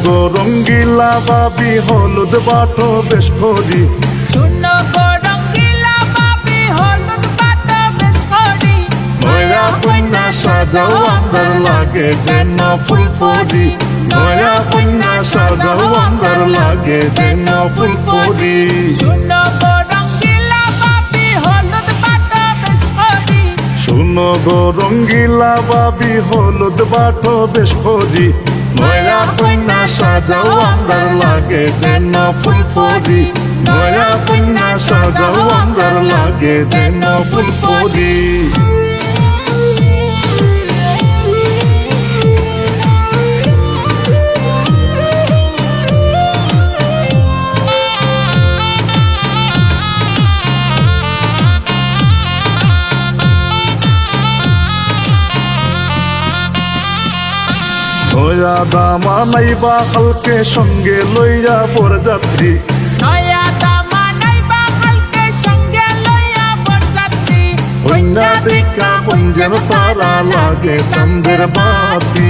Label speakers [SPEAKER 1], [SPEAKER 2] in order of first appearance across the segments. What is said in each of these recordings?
[SPEAKER 1] গো রঙ্গিলা বাবি হলুদ বাটো বেশ করি
[SPEAKER 2] শূন্য গো রঙ্গিলা বাবি হলুদ বাটো বেশ করি
[SPEAKER 1] নয়া কন্যা সাজাও আন্দার লাগে যেন ফুলফুরি নয়া কন্যা সাজাও আন্দার লাগে যেন ফুলফুরি
[SPEAKER 2] শূন্য গো রঙ্গিলা বাবি হলুদ বাটো বেশ করি
[SPEAKER 1] শুনো গো রঙ্গিলা বাবি হলুদ বাটো বেশ করি নয়া কন্যা সাজাও আন্দার লাগে যেন ফুলফুরি নয়া কন্যা সাজাও আন্দার লাগে যেন ফুলফুরি নয়া দামা নাইবা কালকে সঙ্গে লইয়া বরযাত্রী
[SPEAKER 2] নয়া দামা নাইবা কালকে সঙ্গে লইয়া বরযাত্রী
[SPEAKER 1] কন্যা দেখা যেন তারা লাগে চাঁদের বাতি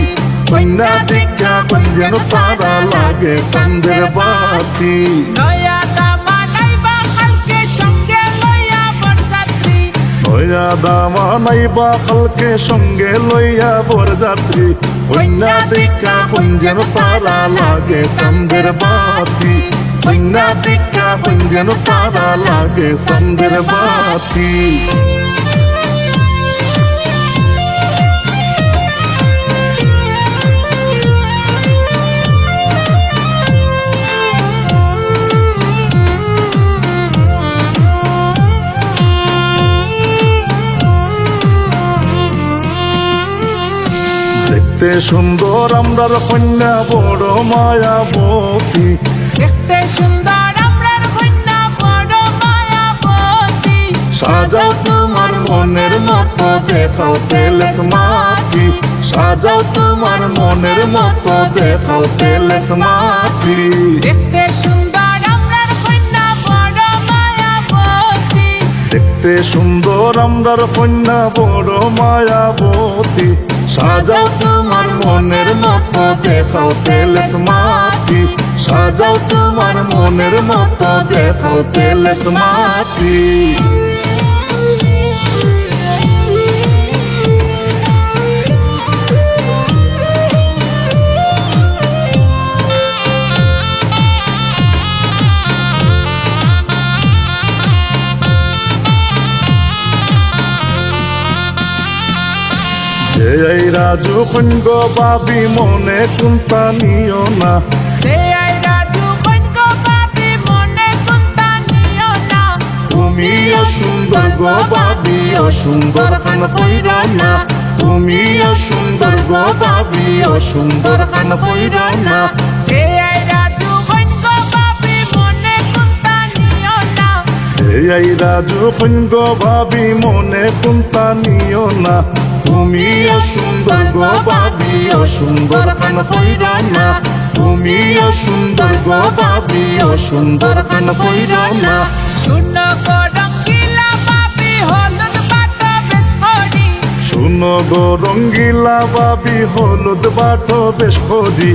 [SPEAKER 1] কন্যা দেখা যেন তারা লাগে চাঁদের বাতি
[SPEAKER 2] নয়া দামা নাইবা কালকে সঙ্গে লইয়া বরযাত্রী
[SPEAKER 1] নয়া দামা নাইবা কালকে সঙ্গে লইয়া বরযাত্রী কন্যা দেখা যেন তারা লাগে চাঁদের বাতি কন্যা দেখা যেন তারা লাগে চাঁদের বাতি দেখতে সুন্দর আমরার কন্যা বড় মায়াবতী
[SPEAKER 2] দেখতে সুন্দর আমরার কন্যা বড় মায়াবতী
[SPEAKER 1] সাজাও তোমার মনের মতো দেখাও তেলেস মাটি সাজাও তোমার মনের মতো দেখাও তেলেস মাটি
[SPEAKER 2] দেখতে সুন্দর আমরার কন্যা বড় মায়াবতী
[SPEAKER 1] দেখতে সুন্দর আমরার কন্যা বড় মায়াবতী সাজাও তোমার মনের মতো দেখাও তেলেস মাটি সাজাও তোমার মনের মতো দেখাও তেলেস মাটি এই রাজু কন্য বাবি মনে কুন্তা নিও না
[SPEAKER 2] দেয়াই রাজু কন্য বাবি মনে কুন্তা নিও না
[SPEAKER 1] তুমি অসুন্দর গো বাবি অসুন্দর খান কইর না তুমি অসুন্দর গো বাবি অসুন্দর খান কইর না
[SPEAKER 2] দেয়াই রাজু কন্য বাবি মনে কুন্তা নিও না
[SPEAKER 1] এই রাজু কন্য বাবি মনে কুন্তা নিও না তুমি অসুন্দর গো বাবি অসুন্দর খান কইর না তুমি অসুন্দর গো বাবি অসুন্দর খান কইর না
[SPEAKER 2] শূন্য গো রঙ্গিলা বাবি হলুদ বাটো বেশ করি
[SPEAKER 1] শুনো গো রঙ্গিলা বাবি হলুদ বাটো বেশ করি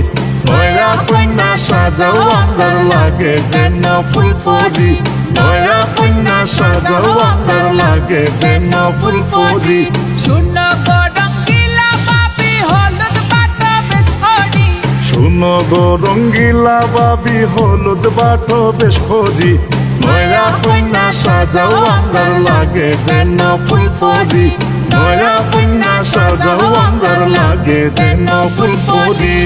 [SPEAKER 1] নয়া কন্যা সাজাও আন্দার লাগে যেন ফুলফুরি নয়া কন্যা সাজাও আন্দার লাগে যেন ফুলফুরি
[SPEAKER 2] শূন্য গো রঙ্গিলা বাবি হলুদ বাটো বেশ করি
[SPEAKER 1] শুনো গো রঙ্গিলা বাবি হলুদ বাটো বেশ করি নয়া কন্যা সাজাও আন্দার লাগে যেন ফুলফুরি নয়া কন্যা সাজাও আন্দার লাগে যেন ফুলফুরি